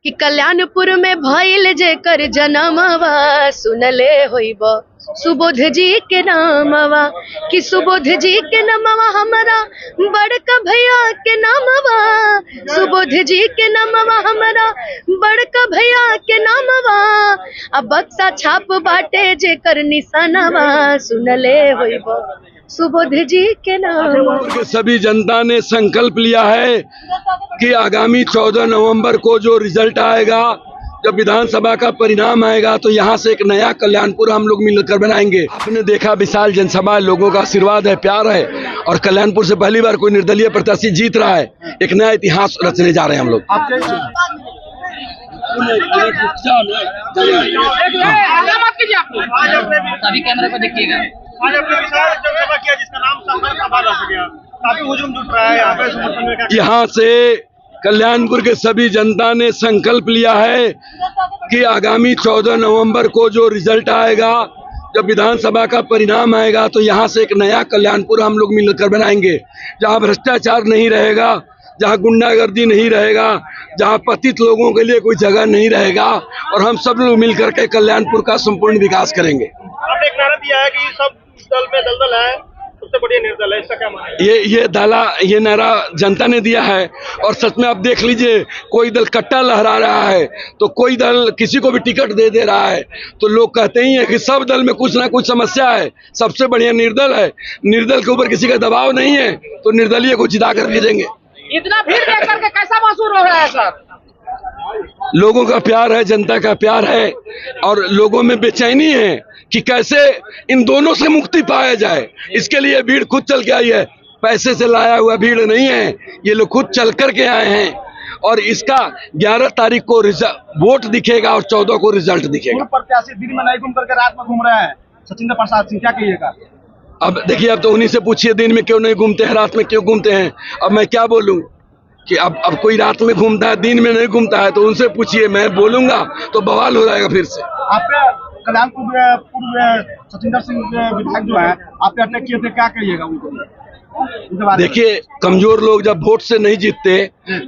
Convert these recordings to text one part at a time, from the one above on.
कि कल्याणपुर में भइल जेकर जनमवा सुनले होइब सुबोध जी के नामवा कि सुबोध जी के नामवा हमारा बड़का भैया के नामवा सुबोध जी के नामवा हमारा बड़का भैया के नामवा अब बक्सा छाप बाटे जेकर निशानवा सुनले होइब सुबोध जी के नाम। सभी जनता ने संकल्प लिया है कि आगामी 14 नवंबर को जो रिजल्ट आएगा, जब विधानसभा का परिणाम आएगा, तो यहाँ से एक नया कल्याणपुर हम लोग मिलकर बनाएंगे। आपने देखा विशाल जनसभा, लोगों का आशीर्वाद है, प्यार है, और कल्याणपुर से पहली बार कोई निर्दलीय प्रत्याशी जीत रहा है। एक नया इतिहास रचने जा रहे हैं हम लोग। सभी कैमरे को देखिएगा। आज आपने विशाल जनसभा किया जिसका नाम संपर्क सभा रख गया, काफी हुजूम जुट रहा है यहाँ पे समर्थन में। यहाँ से कल्याणपुर के सभी जनता ने संकल्प लिया है कि आगामी 14 नवंबर को जो रिजल्ट आएगा, जब विधानसभा का परिणाम आएगा, तो यहाँ से एक नया कल्याणपुर हम लोग मिलकर बनाएंगे, जहाँ भ्रष्टाचार नहीं रहेगा, जहाँ गुंडागर्दी नहीं रहेगा, जहाँ पतित लोगों के लिए कोई जगह नहीं रहेगा, और हम सब लोग मिलकर के कल्याणपुर का संपूर्ण विकास करेंगे। आपने एक नारा दिया है कि सब दल में दलदल है, सबसे बढ़िया निर्दल है, इसका क्या मानना है? ये नारा जनता ने दिया है, और सच में आप देख लीजिए, कोई दल कट्टा लहरा रहा है तो कोई दल किसी को भी टिकट दे रहा है, तो लोग कहते ही हैं कि सब दल में कुछ ना कुछ समस्या है। सबसे बढ़िया निर्दल है, निर्दल के ऊपर किसी का दबाव नहीं है, तो निर्दलीय को जिता कर भेजेंगे। इतना भीड़ देख करके कैसा महसूस हो रहा है सर? लोगों का प्यार है, जनता का प्यार है, और लोगों में बेचैनी है कि कैसे इन दोनों से मुक्ति पाया जाए। इसके लिए भीड़ खुद चल के आई है, पैसे से लाया हुआ भीड़ नहीं है, ये लोग खुद चल कर के आए हैं, और इसका 11 तारीख को वोट दिखेगा और 14 को रिजल्ट दिखेगा। प्रत्याशी दिन में नहीं घूम करके रात में घूम रहे हैं, सचिंद्र प्रसाद सिंह, क्या कहिएगा? अब देखिए, अब तो उन्हीं से पूछिए, दिन में क्यों नहीं घूमते हैं, रात में क्यों घूमते हैं। अब मैं क्या बोलूं कि अब कोई रात में घूमता है, दिन में नहीं घूमता है, तो उनसे पूछिए। मैं बोलूंगा तो बवाल हो जाएगा फिर से। आप कल्याणपुर पूर्व सचिंदर सिंह विधायक जो है, आप अटैक किए थे, क्या कहिएगा उनको? देखिए, कमजोर लोग जब वोट से नहीं जीतते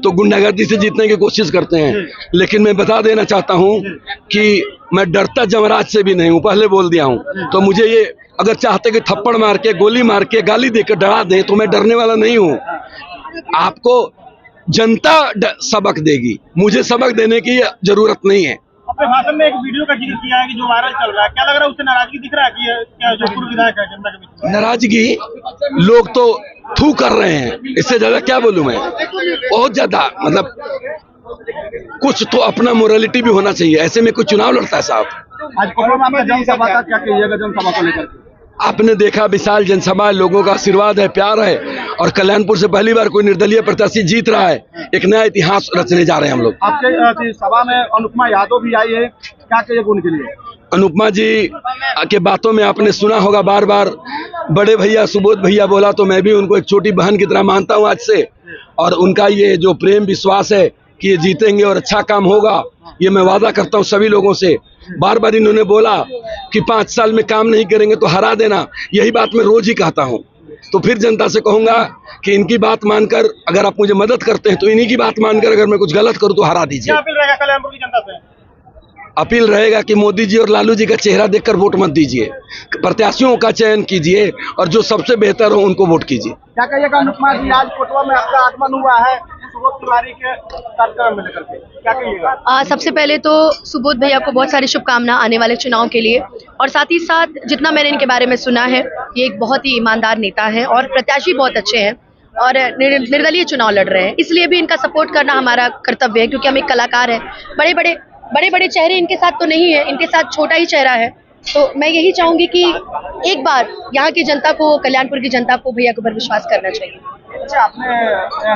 तो गुंडागर्दी से जीतने की कोशिश करते हैं, लेकिन मैं बता देना चाहता हूं कि मैं डरता जमराज से भी नहीं हूं, पहले बोल दिया हूं। तो मुझे ये अगर चाहते कि थप्पड़ मार के, गोली मार के, गाली देकर डरा दे, तो मैं डरने वाला नहीं हूं। आपको जनता सबक देगी, मुझे सबक देने की जरूरत नहीं है। अपने भाषण में एक वीडियो का जिक्र किया है कि जो वायरल चल रहा है, क्या लग रहा है उससे नाराजगी दिख रहा है कि क्या जो पूर्व विधायक है जनता के बीच? नाराजगी लोग तो थू कर रहे हैं, इससे ज्यादा क्या बोलूं मैं। बहुत ज्यादा, मतलब कुछ तो अपना मोरालिटी भी होना चाहिए, ऐसे में कोई चुनाव लड़ता है साहब। आज कोरोना में जनसभा का क्या कहिएगा, जनसभा को लेकर? आपने देखा विशाल जनसभा, लोगों का आशीर्वाद है, प्यार है, और कल्याणपुर से पहली बार कोई निर्दलीय प्रत्याशी जीत रहा है। एक नया इतिहास रचने जा रहे हैं हम लोग। आपके सभा में अनुपमा यादव भी आई है, क्या कहिएगा उनके लिए? अनुपमा जी के बातों में आपने सुना होगा, बार बार बड़े भैया सुबोध भैया बोला, तो मैं भी उनको एक छोटी बहन की तरह मानता हूं आज से, और उनका ये जो प्रेम विश्वास है कि ये जीतेंगे और अच्छा काम होगा, ये मैं वादा करता हूं सभी लोगों से। बार बार इन्होंने बोला कि 5 साल में काम नहीं करेंगे तो हरा देना, यही बात मैं रोज ही कहता हूं। तो फिर जनता से कहूंगा कि इनकी बात मानकर, अगर आप मुझे मदद करते हैं तो इन्हीं की बात मानकर, अगर मैं कुछ गलत करूं तो हरा दीजिए। क्या अपील रहेगा कल्याणपुर की जनता से? अपील रहेगा कि मोदी जी और लालू जी का चेहरा देखकर वोट मत दीजिए, प्रत्याशियों का चयन कीजिए, और जो सबसे बेहतर हो उनको वोट कीजिए। क्या कहिएगा अनुपमा जी, आज कोटवा में आपका आगमन हुआ है सुबोध तिवारी के कार्यक्रम में लेकर के, क्या कहिएगा? सबसे पहले तो सुबोध भैया को बहुत सारी शुभकामना आने वाले चुनाव के लिए, और साथ ही साथ जितना मैंने इनके बारे में सुना है, ये एक बहुत ही ईमानदार नेता है और प्रत्याशी बहुत अच्छे हैं, और निर्दलीय चुनाव लड़ रहे हैं, इसलिए भी इनका सपोर्ट करना हमारा कर्तव्य है, क्योंकि हम एक कलाकार हैं। बड़े बड़े चेहरे इनके साथ तो नहीं है, इनके साथ छोटा ही चेहरा है। तो मैं यही चाहूंगी कि एक बार यहाँ की जनता को, कल्याणपुर की जनता को भैया के ऊपर विश्वास करना चाहिए। अच्छा, आपने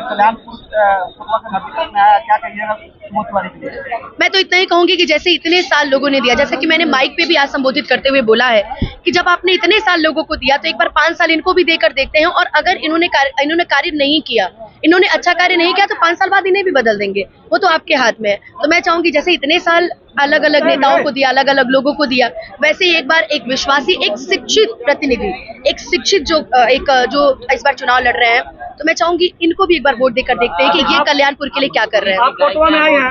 कल्याणपुर कोटवा के नजदीक में आया, क्या कहिएगा सुबोध तिवारी के लिए? मैं तो इतना ही कहूंगी कि जैसे इतने साल लोगों ने दिया, जैसे कि मैंने माइक पे भी आज संबोधित करते हुए बोला है कि जब आपने इतने साल लोगों को दिया, तो एक बार 5 साल इनको भी देकर देखते हैं, और अगर इन्होंने कार्य नहीं किया, इन्होंने अच्छा कार्य नहीं किया तो 5 साल बाद इन्हें भी बदल देंगे, वो तो आपके हाथ में है। तो मैं चाहूंगी जैसे इतने साल अलग अलग नेताओं को दिया, अलग अलग लोगों को दिया, वैसे ही एक बार एक विश्वासी, एक शिक्षित प्रतिनिधि, एक शिक्षित जो इस बार चुनाव लड़ रहे हैं, तो मैं चाहूंगी इनको भी एक बार वोट देकर देखते हैं कि ये कल्याणपुर के लिए क्या कर रहे हैं। आप कोटवा में आई हैं,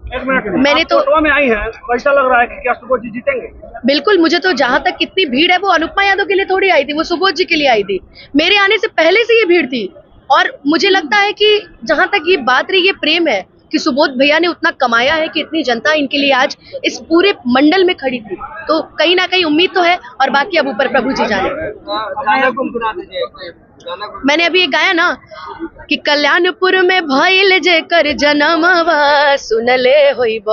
एक मिनट मैंने तो कोटवा में आई हैं, कैसा लग रहा है कि क्या सुबोध जी जीतेंगे? बिल्कुल, मुझे तो जहां तक कितनी भीड़ है वो अनुपमा यादव के लिए थोड़ी आई थी, वो सुबोध जी के लिए आई थी। मेरे आने से पहले से ये भीड़ थी और मुझे लगता है कि जहां तक ये बात रही, ये प्रेम है कि सुबोध भैया ने उतना कमाया है कि इतनी जनता इनके लिए आज इस पूरे मंडल में खड़ी थी, तो कहीं ना कहीं उम्मीद तो है और बाकी अब ऊपर प्रभु जी जाने। मैंने अभी एक गाया ना कि कल्याणपुर में भइल जेकर जनमवा सुनले होइब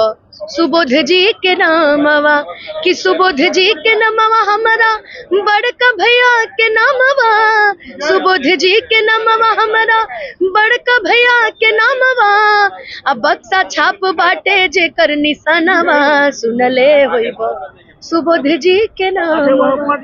सुबोध जी के नामवा, कि सुबोध जी के नामवा हमारा बड़का भैया के नामवा, सुबोध जी के नामवा हमारा बड़का भैया के नामवा, अब बक्सा छाप बाटे जेकर निशानवा सुनले होइब सुबोध जी के नामवा।